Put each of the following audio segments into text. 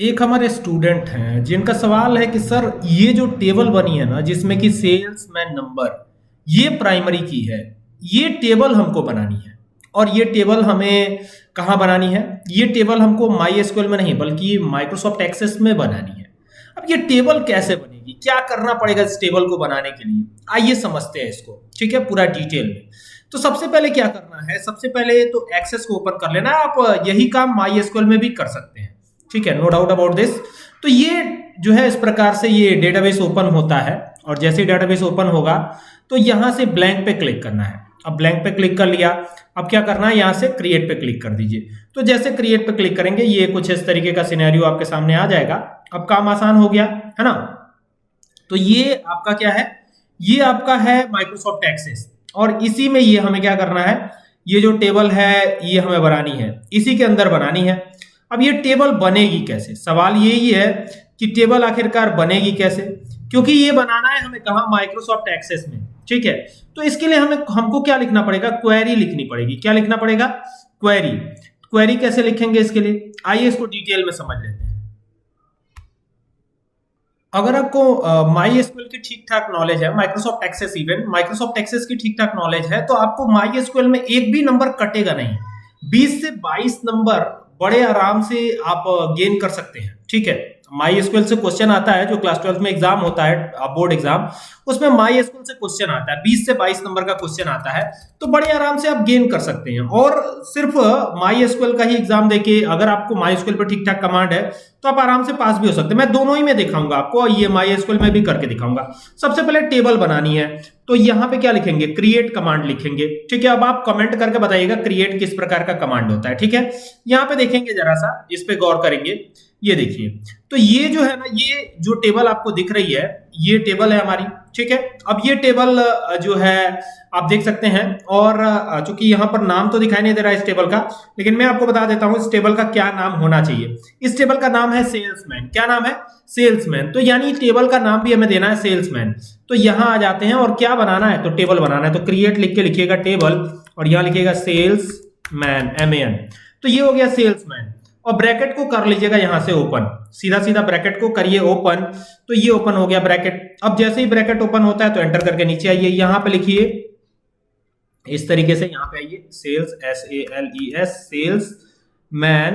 एक हमारे स्टूडेंट हैं जिनका सवाल है कि सर ये जो टेबल बनी है ना जिसमें कि सेल्समैन नंबर ये प्राइमरी की है, ये टेबल हमको बनानी है। और ये टेबल हमें कहाँ बनानी है? ये टेबल हमको MySQL में नहीं बल्कि माइक्रोसॉफ्ट एक्सेस में बनानी है। अब ये टेबल कैसे बनेगी, क्या करना पड़ेगा इस टेबल को बनाने के लिए, आइए समझते हैं इसको, ठीक है, पूरा डिटेल में। तो सबसे पहले क्या करना है, सबसे पहले तो एक्सेस को ओपन कर लेना है। आप यही काम MySQL में भी कर सकते हैं, ठीक है, नो डाउट अबाउट दिस। तो ये जो है इस प्रकार से ये डेटाबेस ओपन होता है और जैसे ही डेटाबेस ओपन होगा तो यहां से ब्लैंक पे क्लिक करना है। अब ब्लैंक पे क्लिक कर लिया, अब क्या करना है, यहां से क्रिएट पे क्लिक कर दीजिए। तो जैसे क्रिएट पे क्लिक करेंगे ये कुछ इस तरीके का सिनेरियो आपके सामने आ जाएगा। अब काम आसान हो गया है ना। तो ये आपका क्या है, ये आपका है माइक्रोसॉफ्ट एक्सेस और इसी में ये हमें क्या करना है, ये जो टेबल है ये हमें बनानी है, इसी के अंदर बनानी है। अब ये टेबल बनेगी कैसे, सवाल यही है कि टेबल आखिरकार बनेगी कैसे, क्योंकि ये बनाना है हमें कहाँ, माइक्रोसॉफ्ट एक्सेस में, ठीक है। तो इसके लिए हमको क्या लिखना पड़ेगा, क्वेरी लिखनी पड़ेगी। क्या लिखना पड़ेगा, क्वेरी। क्वेरी कैसे लिखेंगे इसके लिए, आइए इसको डिटेल में समझ लेते हैं। अगर आपको MySQL की ठीक ठाक नॉलेज है, Microsoft Access, even Microsoft Access की ठीक ठाक नॉलेज है, तो आपको MySQL में एक भी नंबर कटेगा नहीं। 20 से 22 नंबर बड़े आराम से आप गेन कर सकते हैं, ठीक है। MySQL से क्वेश्चन आता है, जो क्लास 12 में एग्जाम होता है, बोर्ड एग्जाम, उसमें MySQL से क्वेश्चन आता है, 20 से 22 नंबर का क्वेश्चन आता है, तो बड़े आराम से आप गेन कर सकते हैं। और सिर्फ MySQL का ही एग्जाम देके अगर आपको MySQL पर ठीक ठाक कमांड है तो आप आराम से पास भी हो सकते हैं। मैं दोनों ही में दिखाऊंगा आपको, ये MySQL में भी करके दिखाऊंगा। सबसे पहले टेबल बनानी है तो यहाँ पे क्या लिखेंगे, क्रिएट कमांड लिखेंगे, ठीक है। अब आप कमेंट करके बताइएगा क्रिएट किस प्रकार का कमांड होता है, ठीक है। यहाँ पे देखेंगे, जरा सा इस पे गौर करेंगे, ये देखिए। तो ये जो है ना, ये जो टेबल आपको दिख रही है ये टेबल है हमारी, ठीक है। अब ये टेबल जो है आप देख सकते हैं, और चूंकि यहाँ पर नाम तो दिखाई नहीं दे रहा है इस टेबल का, लेकिन मैं आपको बता देता हूं इस टेबल का क्या नाम होना चाहिए। इस टेबल का नाम है सेल्समैन। क्या नाम है, सेल्समैन। तो यानी टेबल का नाम भी हमें देना है सेल्समैन। तो यहां आ जाते हैं और क्या बनाना है, तो टेबल बनाना है। तो क्रिएट लिख के लिखिएगा टेबल और यहां लिखिएगा सेल्समैन, MAN। तो ये हो गया सेल्समैन और ब्रैकेट को कर लीजिएगा यहां से ओपन, सीधा सीधा ब्रैकेट को करिए ओपन। तो ये ओपन हो गया ब्रैकेट। अब जैसे ही ब्रैकेट ओपन होता है तो एंटर करके नीचे आइए, यहां पे लिखिए इस तरीके से, यहां पे आइए सेल्स, SALES, सेल्समैन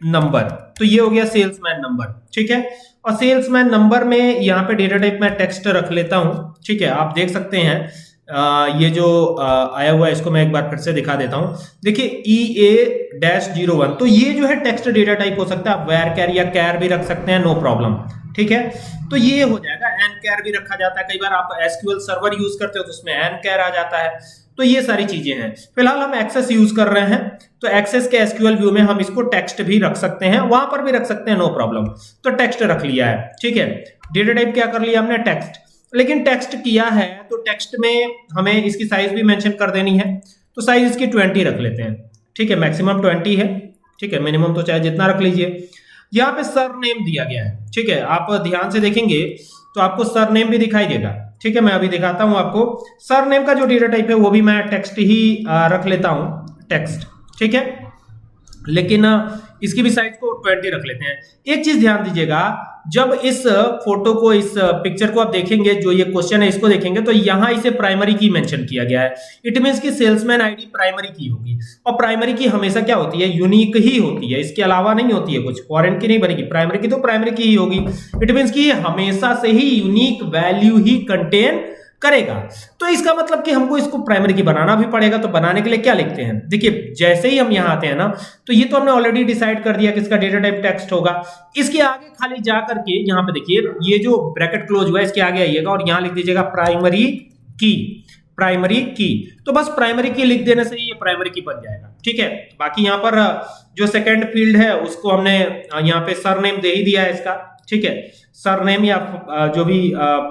नंबर। तो ये हो गया सेल्समैन नंबर, ठीक है। और सेल्समैन नंबर में यहाँ पे डेटा टाइप मैं टेक्स्ट रख लेता हूं, ठीक है। आप देख सकते हैं ये जो आया हुआ है इसको मैं एक बार फिर से दिखा देता हूं। देखिए EA-01, तो ये जो है टेक्स्ट डेटा टाइप हो सकता है, आप वेर कैर या कैर भी रख सकते हैं, नो प्रॉब्लम, ठीक है। तो ये हो जाएगा। एन कैर भी रखा जाता है, कई बार आप SQL सर्वर यूज करते हो तो उसमें एन कैर आ जाता है। तो ये सारी चीजें हैं। फिलहाल हम एक्सेस यूज कर रहे हैं तो एक्सेस के SQL व्यू में हम इसको टेक्स्ट भी रख सकते हैं, वहां पर भी रख सकते हैं, नो प्रॉब्लम। तो टेक्स्ट रख लिया है, ठीक है। डेटा टाइप क्या कर लिया हमने, टेक्स्ट। लेकिन टेक्स्ट किया है तो टेक्स्ट में हमें इसकी साइज भी मेंशन कर देनी है। तो साइज इसकी 20 रख लेते हैं, ठीक है। मैक्सिमम 20 है, ठीक है। मिनिमम तो चाहे जितना रख लीजिए। यहाँ पे सरनेम दिया गया है, ठीक है। आप ध्यान से देखेंगे तो आपको सरनेम भी दिखाई देगा, ठीक है। मैं अभी दिखाता हूं आपको। सरनेम का जो डेटा टाइप है वो भी मैं टेक्स्ट ही रख लेता हूं, टेक्स्ट, ठीक है। लेकिन इसकी भी साइज को 20 रख लेते हैं। एक चीज ध्यान दीजिएगा, जब इस फोटो को, इस पिक्चर को आप देखेंगे, जो ये क्वेश्चन है इसको देखेंगे, तो यहां इसे प्राइमरी की मेंशन किया गया है। इट मींस कि सेल्समैन आईडी प्राइमरी की होगी, और प्राइमरी की हमेशा क्या होती है, यूनिक ही होती है, इसके अलावा नहीं होती है, कुछ फॉरेन की नहीं बनेगी। प्राइमरी की तो प्राइमरी की ही होगी। इट मींस कि हमेशा से ही यूनिक वैल्यू ही कंटेन करेगा। तो इसका मतलब कि हमको इसको प्राइमरी की बनाना भी पड़ेगा। तो बनाने के लिए क्या लिखते हैं, देखिए जैसे ही हम यहां आते हैं ना, तो ये तो हमने ऑलरेडी डिसाइड कर दिया कि इसका डेटा टाइप टेक्स्ट होगा। इसके आगे खाली जा करके यहां पे देखिए ये जो ब्रैकेट क्लोज हुआ है इसके आगे आइएगा और यहां लिख दीजिएगा प्राइमरी की, प्राइमरी की। तो बस प्राइमरी की लिख देने से ही ये प्राइमरी की बन जाएगा, ठीक है। बाकी यहाँ पर जो सेकेंड फील्ड है उसको हमने यहाँ पे सरनेम दे ही दिया है इसका, ठीक है। सरनेम या जो भी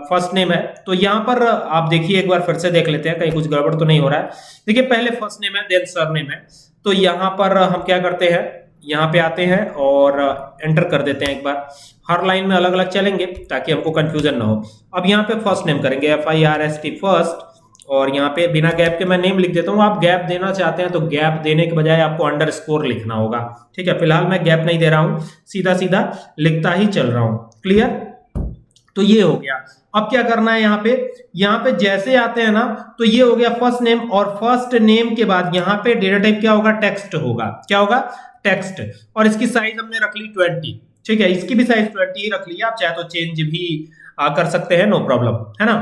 फर्स्ट नेम है, तो यहां पर आप देखिए, एक बार फिर से देख लेते हैं कहीं कुछ गड़बड़ तो नहीं हो रहा है। देखिए पहले फर्स्ट नेम है, देन सरनेम है। तो यहां पर हम क्या करते हैं, यहां पे आते हैं और एंटर कर देते हैं एक बार। हर लाइन में अलग अलग चलेंगे ताकि हमको कंफ्यूजन ना हो। अब यहाँ पे फर्स्ट नेम करेंगे, FIRST फर्स्ट, और यहाँ पे बिना गैप के मैं नेम लिख देता हूँ। आप गैप देना चाहते हैं तो गैप देने के बजाय आपको अंडरस्कोर लिखना होगा, ठीक है। फिलहाल मैं गैप नहीं दे रहा हूँ, सीधा सीधा लिखता ही चल रहा हूँ। क्लियर? तो ये हो गया। अब क्या करना है, यहाँ पे जैसे आते हैं ना, तो ये हो गया फर्स्ट नेम, और फर्स्ट नेम के बाद यहाँ पे डेटा टाइप क्या होगा, टेक्स्ट होगा। क्या होगा? टेक्स्ट। और इसकी साइज हमने रख ली 20, ठीक है। इसकी भी साइज 20 ही रख लिया, आप चाहे तो चेंज भी कर सकते हैं, नो प्रॉब्लम, है ना।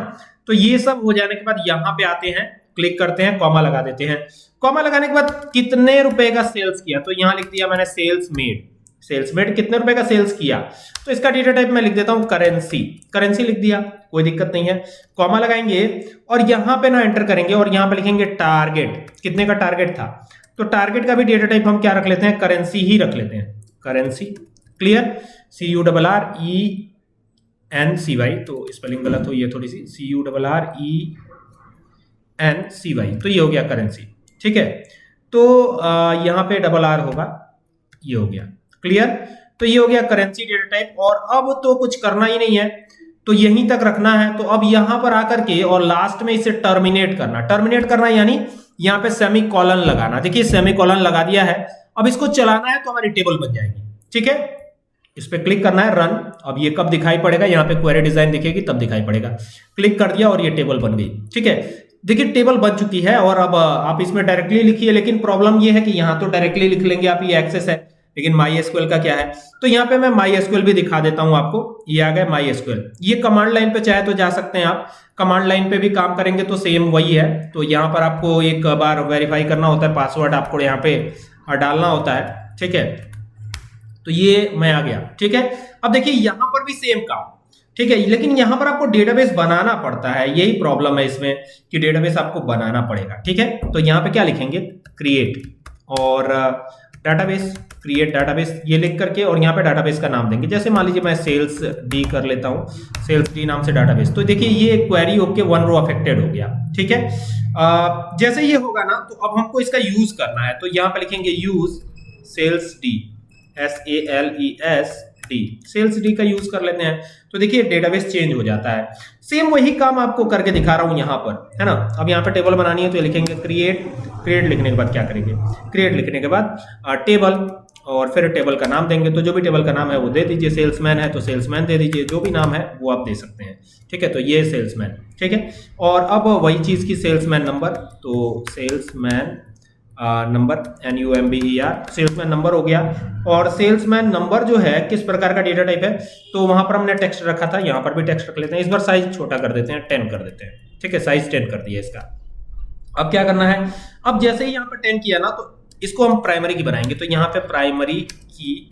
तो ये सब हो जाने के बाद यहाँ पे आते हैं, क्लिक करते हैं, कॉमा लगा देते हैं। कॉमा लगाने के बाद कितने रुपए का सेल्स किया, तो यहाँ लिख दिया मैंने सेल्स मेड। सेल्स मेड कितने रुपए का सेल्स किया, तो इसका डेटा टाइप मैं लिख देता हूं करेंसी। करेंसी लिख दिया, कोई दिक्कत नहीं है। कॉमा लगाएंगे और यहां पे ना एंटर करेंगे और यहां पे लिखेंगे टारगेट। कितने का टारगेट था, तो टारगेट का भी डेटा टाइप हम क्या रख लेते हैं, करेंसी ही रख लेते हैं, करेंसी। क्लियर? CURRENCY, तो स्पेलिंग गलत हुई है थोड़ी सी, CURRENCY, तो ये हो गया करेंसी, ठीक है। तो यहां पे RR होगा, ये हो गया। क्लियर? तो ये हो गया करेंसी डेटा टाइप। और अब तो कुछ करना ही नहीं है, तो यहीं तक रखना है। तो अब यहां पर आकर के और लास्ट में इसे टर्मिनेट करना। टर्मिनेट करना यानी यहां पे सेमी कॉलन लगाना। देखिए सेमी कॉलन लगा दिया है, अब इसको चलाना है तो हमारी टेबल बन जाएगी, ठीक है। इस पे क्लिक करना है, रन। अब ये कब दिखाई पड़ेगा, यहाँ पे क्वेरी डिजाइन दिखेगी तब दिखाई पड़ेगा। क्लिक कर दिया और ये टेबल बन गई, ठीक है। देखिए टेबल बन चुकी है और अब आप इसमें डायरेक्टली लिखिए, लेकिन प्रॉब्लम ये है कि यहाँ तो डायरेक्टली लिख लेंगे आप, ये एक्सेस है, लेकिन MySQL का क्या है। तो यहाँ पे मैं MySQL भी दिखा देता हूं आपको। ये आ गया MySQL। ये कमांड लाइन पे चाहे तो जा सकते हैं आप, कमांड लाइन पे भी काम करेंगे तो सेम वही है। तो यहाँ पर आपको एक बार वेरीफाई करना होता है, पासवर्ड आपको यहाँ पे डालना होता है, ठीक है। तो ये मैं आ गया, ठीक है। अब देखिए यहाँ पर भी सेम काम, ठीक है, लेकिन यहाँ पर आपको डेटाबेस बनाना पड़ता है। यही प्रॉब्लम है इसमें कि डेटाबेस आपको बनाना पड़ेगा, ठीक है। तो यहाँ पे क्या लिखेंगे, क्रिएट और डाटाबेस, क्रिएट डाटाबेस, ये लिख करके और यहाँ पे डाटाबेस का नाम देंगे। जैसे मान लीजिए मैं सेल्स डी कर लेता हूँ, सेल्स डी नाम से डाटाबेस। तो देखिए ये क्वेरी होके 1 रो अफेक्टेड हो गया, ठीक है। जैसे ये होगा ना, तो अब हमको इसका यूज करना है। तो यहाँ पे लिखेंगे use sales D, SALESD, sales D का यूज कर लेते हैं। तो देखिए डेटाबेस चेंज हो जाता है। सेम वही काम आपको करके दिखा रहा हूं यहाँ पर, है ना। अब यहाँ पे टेबल बनानी है तो लिखेंगे क्रिएट। क्रिएट लिखने के बाद क्या करेंगे, क्रिएट लिखने के बाद टेबल, और फिर टेबल का नाम देंगे। तो जो भी टेबल का नाम है वो दे दीजिए। सेल्समैन है तो सेल्समैन दे दीजिए, जो भी नाम है वो आप दे सकते हैं, ठीक है। तो ये सेल्समैन, ठीक है। और अब वही चीज की सेल्समैन नंबर, तो salesman number NUMBER, salesman number हो गया। और सेल्समैन नंबर जो है किस प्रकार का डेटा टाइप है, तो वहां पर हमने टेक्स्ट रखा था, यहाँ पर भी टेक्स्ट रख लेते हैं। इस बार साइज छोटा कर देते हैं, 10 कर देते हैं, ठीक है। साइज 10 कर दिया इसका। अब क्या करना है, अब जैसे ही यहाँ पर 10 किया ना, तो इसको हम प्राइमरी की बनाएंगे। तो यहाँ पे प्राइमरी की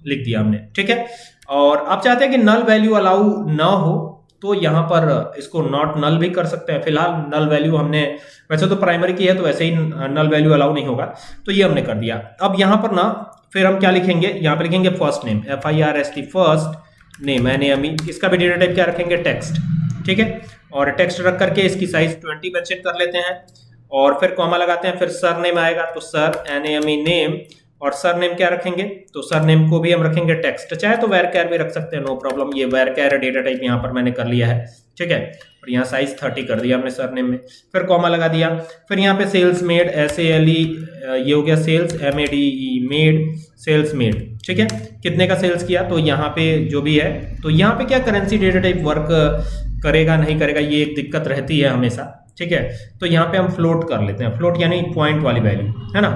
लिख दिया हमने, ठीक है। और आप चाहते हैं कि नल वैल्यू अलाउ ना हो, तो यहाँ पर इसको नॉट नल भी कर सकते हैं। फिलहाल नल वैल्यू हमने, वैसे तो प्राइमरी की है तो वैसे ही नल वैल्यू अलाउ नहीं होगा, तो ये हमने कर दिया। अब यहाँ पर ना फिर हम क्या लिखेंगे, यहाँ पे लिखेंगे first name, FIRST, first name, NAME। इसका भी डेटा टाइप क्या रखेंगे, टेक्स्ट, ठीक है। और टेक्स्ट रख करके इसकी साइज 20 मेंशन कर लेते हैं और फिर कॉमा लगाते हैं। फिर सर नेम आएगा तो सर NAME नेम, और सर नेम क्या रखेंगे, तो सर नेम को भी हम रखेंगे टेक्स्ट। चाहे तो वैरकैर भी रख सकते हैं, नो प्रॉब्लम। ये वैरकैर डेटा टाइप यहाँ पर मैंने कर लिया है, ठीक है। और यहाँ साइज 30 कर दिया हमने सर नेम में, फिर कॉमा लगा दिया। फिर यहाँ पे सेल्स मेड, SALE, ये हो गया sales, MADE made, sales made, ठीक है। कितने का सेल्स किया, तो यहाँ पे जो भी है, तो यहाँ पे क्या करेंसी डेटा टाइप वर्क करेगा नहीं करेगा, ये एक दिक्कत रहती है हमेशा, ठीक है। तो यहाँ पे हम फ्लोट कर लेते हैं, फ्लोट यानी पॉइंट वाली वैल्यू, है ना।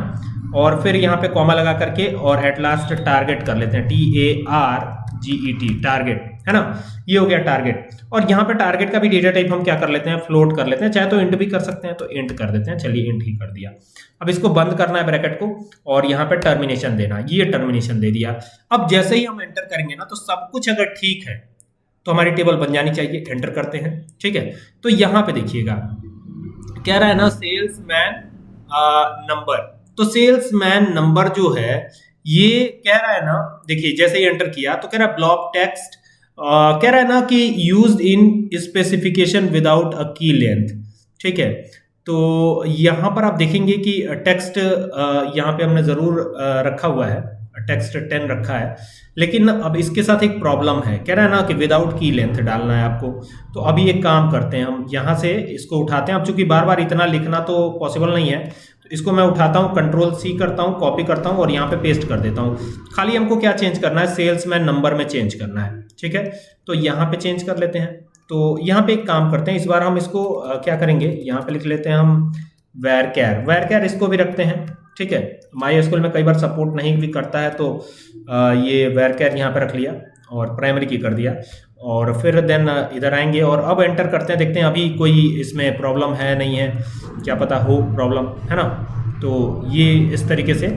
और फिर यहाँ पे कॉमा लगा करके और एट लास्ट टारगेट कर लेते हैं, TARGET, टारगेट, है ना। ये हो गया टारगेट। और यहाँ पे टारगेट का भी डेटा टाइप हम क्या कर लेते हैं, फ्लोट कर लेते हैं। चाहे तो इंट भी कर सकते हैं, तो इंट कर देते हैं। चलिए इंट ही कर दिया। अब इसको बंद करना है ब्रैकेट को, और यहाँ पे टर्मिनेशन देना, ये टर्मिनेशन दे दिया। अब जैसे ही हम एंटर करेंगे ना, तो सब कुछ अगर ठीक है तो हमारी टेबल बन जानी चाहिए। एंटर करते हैं, ठीक है। तो यहाँ पे देखिएगा कह रहा है ना सेल्समैन नंबर, तो सेल्समैन नंबर जो है ये कह रहा है ना, देखिए जैसे ही एंटर किया तो कह रहा है ब्लॉक टेक्स्ट, कह रहा है ना कि used in specification without a की लेंथ, ठीक है। तो यहाँ पर आप देखेंगे कि टेक्स्ट यहाँ पे हमने जरूर रखा हुआ है टेक्स्ट 10 रखा है, लेकिन अब इसके साथ एक प्रॉब्लम है, कह रहा है ना कि विदाउट की लेंथ डालना है आपको। तो अभी एक काम करते हैं, हम यहाँ से इसको उठाते हैं। अब चूंकि बार बार इतना लिखना तो पॉसिबल नहीं है, तो इसको मैं उठाता हूँ, Ctrl+C करता हूँ, कॉपी करता हूँ और यहाँ पे पेस्ट कर देता हूँ। खाली हमको क्या चेंज करना है, सेल्समैन नंबर में चेंज करना है, ठीक है। तो यहाँ पे चेंज कर लेते हैं। तो यहाँ पे एक काम करते हैं, इस बार हम इसको क्या करेंगे, यहाँ पे लिख लेते हैं हम वैरकैर इसको भी रखते हैं, ठीक है। MySQL में कई बार सपोर्ट नहीं भी करता है, तो ये वैरकैर यहाँ पे रख लिया और प्राइमरी की कर दिया, और फिर देन इधर आएंगे और अब एंटर करते हैं, देखते हैं अभी कोई इसमें प्रॉब्लम है नहीं है, क्या पता हो प्रॉब्लम, है ना। तो ये इस तरीके से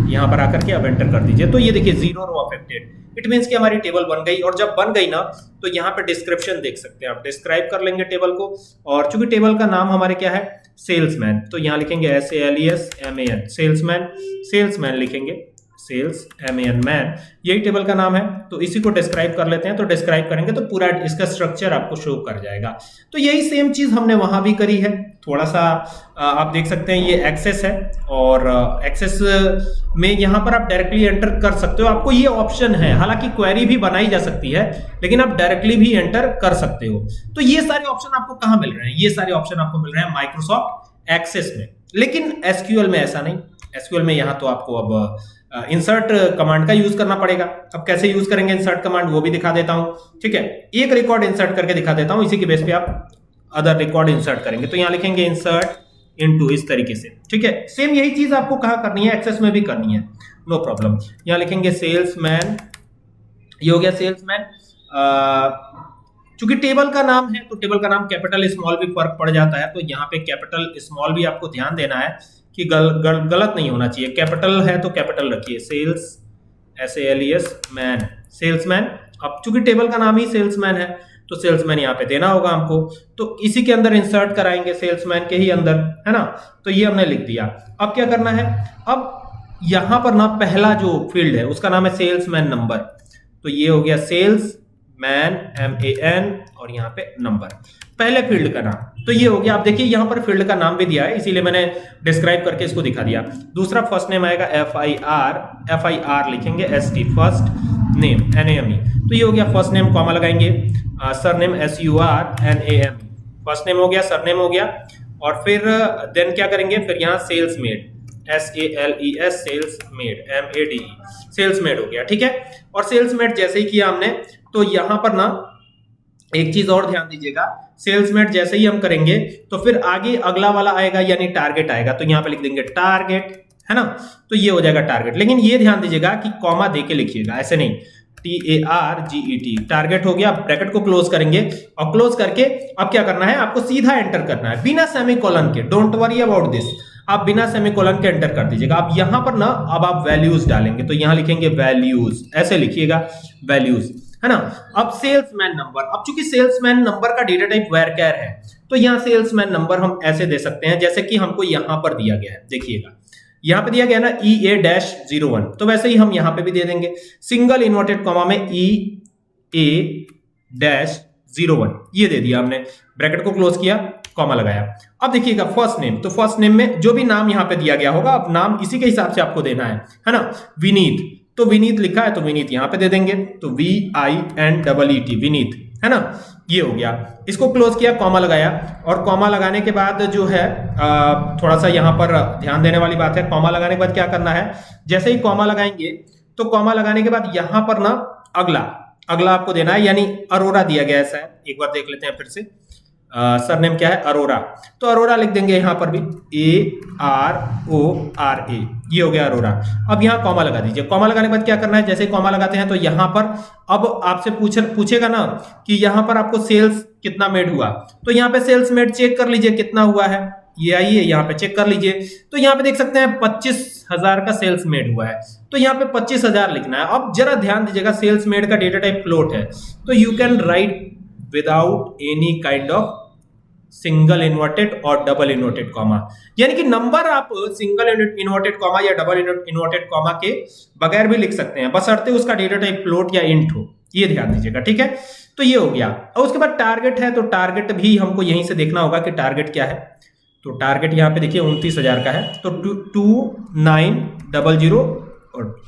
यहाँ पर आकर के अब एंटर कर दीजिए। तो ये देखिए 0 रो अफेक्टेड, इट मीन्स कि हमारी टेबल बन गई। और जब बन गई ना, तो यहाँ पे डिस्क्रिप्शन देख सकते हैं आप, डिस्क्राइब कर लेंगे टेबल को। और चूंकि टेबल का नाम हमारे क्या है, सेल्समैन, तो यहाँ लिखेंगे SALESMAN, सेल्समैन लिखेंगे, सेल्समैन मैन, यही टेबल का नाम है। तो इसी को डिस्क्राइब कर लेते हैं। तो डिस्क्राइब करेंगे तो पूरा इसका स्ट्रक्चर आपको शो कर जाएगा। तो यही सेम चीज हमने वहां भी करी है। थोड़ा सा आप देख सकते हैं, ये एक्सेस है, और एक्सेस में यहाँ पर आप डायरेक्टली एंटर कर सकते हो, आपको ये ऑप्शन है। हालांकि क्वेरी भी बनाई जा सकती है, लेकिन आप डायरेक्टली भी एंटर कर सकते हो। तो ये सारे ऑप्शन आपको कहाँ मिल रहे हैं, ये सारे ऑप्शन आपको मिल रहे हैं माइक्रोसॉफ्ट एक्सेस में। लेकिन एसक्यूएल में ऐसा नहीं, एसक्यूएल में यहाँ तो आपको अब इंसर्ट कमांड का यूज करना पड़ेगा। अब कैसे यूज करेंगे इंसर्ट कमांड, वो भी दिखा देता हूं, ठीक है। एक रिकॉर्ड इंसर्ट करके दिखा देता हूं, इसी के बेस पे आप अदर रिकॉर्ड इंसर्ट करेंगे। तो यहां लिखेंगे इंसर्ट इनटू, इस तरीके से, ठीक है। सेम यही चीज आपको कहां करनी है, एक्सेस में भी करनी है, नो प्रॉब्लम। यहां लिखेंगे सेल्समैन, ये हो गया सेल्समैन। चूंकि टेबल का नाम है, तो टेबल का नाम कैपिटल स्मॉल भी फर्क पड़ जाता है, तो यहाँ पे कैपिटल स्मॉल भी आपको ध्यान देना है कि गलत नहीं होना चाहिए। कैपिटल है तो कैपिटल रखिए, सेल्स SALES मैन, सेल्समैन। अब चूंकि टेबल का नाम ही सेल्समैन है, तो सेल्समैन यहाँ पे देना होगा हमको। तो इसी के अंदर इंसर्ट कराएंगे, सेल्समैन के ही अंदर, है ना। तो ये हमने लिख दिया। अब क्या करना है, अब यहाँ पर ना पहला जो फील्ड है उसका नाम है सेल्समैन नंबर। तो ये हो गया सेल्समैन MAN और यहाँ पे नंबर, पहले फील्ड का नाम। तो ये हो गया। आप देखिए यहाँ पर फील्ड का नाम भी दिया है, इसीलिए मैंने डिस्क्राइब करके इसको दिखा दिया। दूसरा फर्स्ट नेम आएगा FIR लिखेंगे, ST फर्स्ट नेम NAME। तो ये हो गया फर्स्ट नेम, कॉमा लगाएंगे, सरनेम SURNAME, फर्स्ट नेम हो गया, सरनेम हो गया। और फिर देन क्या करेंगे, फिर यहाँ सेल्समेड SALES, सेल्समेड MADE, सेल्समेड हो गया, ठीक है। और सेल्समेड जैसे ही किया हमने, तो यहाँ पर ना एक चीज और ध्यान दीजिएगा, सेल्समेट जैसे ही हम करेंगे तो फिर आगे अगला वाला आएगा, यानी टारगेट आएगा। तो यहाँ पे लिख देंगे टारगेट, है ना। तो ये हो जाएगा टारगेट। लेकिन ये ध्यान दीजिएगा कि कॉमा देके लिखिएगा, ऐसे नहीं, TARGET, टारगेट हो गया। ब्रैकेट को क्लोज करेंगे, और क्लोज करके अब क्या करना है, आपको सीधा एंटर करना है बिना सेमीकोलन के। डोंट वरी अबाउट दिस, आप बिना सेमीकोलन के एंटर कर दीजिएगा। अब यहाँ पर ना अब आप वैल्यूज डालेंगे, तो यहाँ लिखेंगे वैल्यूज, ऐसे लिखिएगा वैल्यूज, है ना। अब सेल्समैन नंबर, अब चूंकि सेल्समैन नंबर का डेटा टाइप वेरकैर है, तो यहाँ सेल्समैन नंबर हम ऐसे दे सकते हैं जैसे कि हमको यहाँ पर दिया गया है। देखिएगा यहाँ पे दिया गया ना EA-01, तो वैसे ही हम यहाँ पे भी दे देंगे, सिंगल इन्वर्टेड कॉमा में EA-01, ये दे दिया हमने। ब्रैकेट को क्लोज किया, कॉमा लगाया। अब देखिएगा फर्स्ट नेम, तो फर्स्ट नेम में जो भी नाम यहाँ पे दिया गया होगा, अब नाम इसी के हिसाब से आपको देना है ना। विनीत, तो विनीत लिखा है तो विनीत यहाँ पे दे देंगे, तो VINEET, विनीत, है ना। ये हो गया। इसको क्लोज किया, कॉमा लगाया, और कॉमा लगाने के बाद जो है थोड़ा सा यहाँ पर ध्यान देने वाली बात है। कॉमा लगाने के बाद क्या करना है, जैसे ही कॉमा लगाएंगे, तो कॉमा लगाने के बाद यहाँ पर ना अगला आपको देना है, यानी अरोरा दिया गया है शायद, एक बार देख लेते हैं फिर से। सरनेम क्या है, अरोरा, तो अरोरा लिख देंगे यहाँ पर भी ARORA, ये हो गया अरोरा। अब यहाँ कॉमा लगा दीजिए। कॉमा लगाने के बाद क्या करना है, जैसे कॉमा लगाते हैं तो यहाँ पर अब आपसे पूछेगा ना कि यहाँ पर आपको सेल्स कितना मेड हुआ, तो यहाँ पे सेल्स मेड चेक कर लीजिए कितना हुआ है, ये आइए यहाँ पे चेक कर लीजिए। तो यहाँ पे देख सकते हैं 25,000 का सेल्स मेड हुआ है, तो यहाँ पे 25,000 लिखना है। अब जरा ध्यान दीजिएगा, सेल्स मेड का डेटा टाइप फ्लोट है, तो you can write without any kind of single inverted और डबल इन्वर्टेड कॉमा, यानी कि नंबर आप सिंगल इन्वर्टेड कॉमा या डबल इन्वर्टेड कॉमा के बगैर भी लिख सकते हैं, बशर्ते उसका डेटा टाइप फ्लोट या इंट हो, ये ध्यान दीजिएगा, ठीक है। तो ये हो गया। और उसके बाद टारगेट है, तो टारगेट भी हमको यहीं से देखना होगा कि टारगेट क्या है। तो टारगेट यहाँ पे देखिए 29,000 का है, तो 2900 और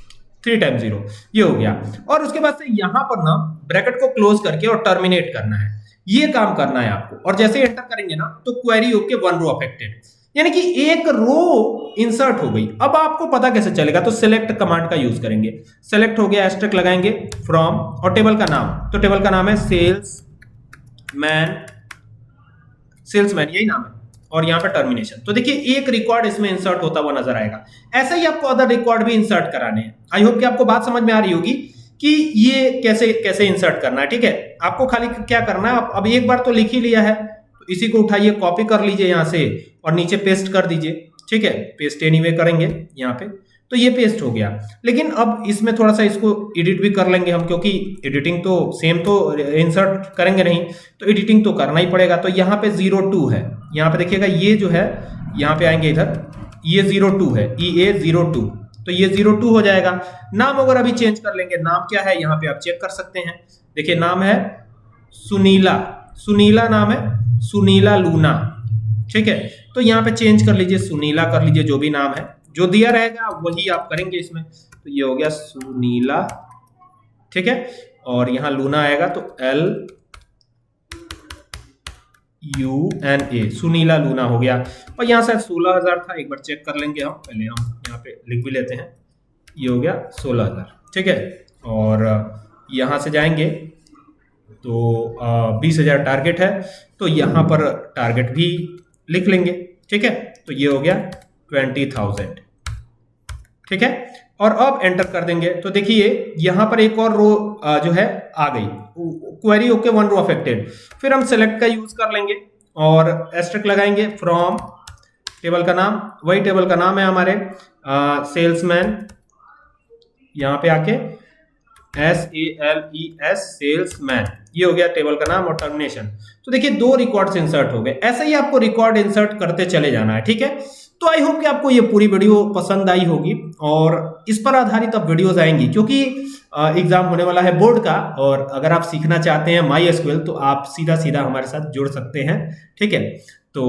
3 टाइम 0, ये हो गया। और उसके बाद से यहां पर ना ब्रैकेट को क्लोज करके और टर्मिनेट करना है, ये काम करना है आपको। और जैसे एंटर करेंगे ना तो क्वेरी ओके 1 रो अफेक्टेड, यानी कि एक रो इंसर्ट हो गई। अब आपको पता कैसे चलेगा, तो सिलेक्ट कमांड का यूज करेंगे। सिलेक्ट हो गया, एस्टेरिस्क लगाएंगे, फ्रॉम, और टेबल का नाम, तो टेबल का नाम है सेल्समैन यही नाम है, और यहाँ पे टर्मिनेशन। तो देखिए एक रिकॉर्ड इसमें इंसर्ट होता हुआ नजर आएगा। ऐसा ही आपको अदर रिकॉर्ड भी इंसर्ट कराने हैं। आई होप कि आपको बात समझ में आ रही होगी कि ये कैसे कैसे इंसर्ट करना है। ठीक है, आपको खाली क्या करना है, अब एक बार तो लिख ही लिया है, तो इसी को उठाइए, कॉपी कर लीजिए यहाँ से और नीचे पेस्ट कर दीजिए। ठीक है, पेस्ट एनीवे करेंगे यहाँ पे, तो ये पेस्ट हो गया। लेकिन अब इसमें थोड़ा सा इसको एडिट भी कर लेंगे हम, क्योंकि एडिटिंग तो सेम तो इंसर्ट करेंगे नहीं, तो एडिटिंग तो करना ही पड़ेगा। तो यहाँ पे 02 है, यहाँ पे देखिएगा ये जो है, यहाँ पे आएंगे इधर, ये 02 है, EA02, तो ये 02 हो जाएगा। नाम अगर अभी चेंज कर लेंगे, नाम क्या है यहाँ पे आप चेक कर सकते हैं। देखिए नाम है सुनीला, सुनीला नाम है, सुनीला लूना। ठीक है, तो यहाँ पे चेंज कर लीजिए, सुनीला कर लीजिए, जो भी नाम है, जो दिया रहेगा वही आप करेंगे इसमें। तो ये हो गया सुनीला, ठीक है, और यहां लूना आएगा तो LUNA, सुनीला लूना हो गया। और यहां शायद 16,000 था, एक बार चेक कर लेंगे हम, पहले हम यहाँ पे लिख भी लेते हैं। ये हो गया 16,000, ठीक है। और यहां से जाएंगे तो 20,000 टारगेट है, तो यहां पर टारगेट भी लिख लेंगे। ठीक है, तो ये हो गया 20,000, ठीक है। और अब एंटर कर देंगे तो देखिए यहां पर एक और रो जो है आ गई, क्वेरी ओके 1 रो अफेक्टेड। फिर हम सेलेक्ट का यूज कर लेंगे और एस्टेरिस्क लगाएंगे, फ्रॉम, टेबल का नाम, वही टेबल का नाम है हमारे सेल्समैन, यहां पे आके SALES, सेल्समैन, ये हो गया टेबल का नाम और टर्मिनेशन। तो देखिए 2 रिकॉर्ड्स इंसर्ट हो गए। ऐसे ही आपको रिकॉर्ड इंसर्ट करते चले जाना है, ठीक है। तो आई होप कि आपको ये पूरी वीडियो पसंद आई होगी और इस पर आधारित अब वीडियोस आएंगी, क्योंकि एग्जाम होने वाला है बोर्ड का। और अगर आप सीखना चाहते हैं MySQL तो आप सीधा सीधा हमारे साथ जुड़ सकते हैं, ठीक है। तो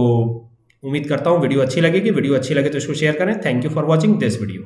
उम्मीद करता हूं वीडियो अच्छी लगेगी। वीडियो अच्छी लगे तो इसको शेयर करें। Thank you for watching this video.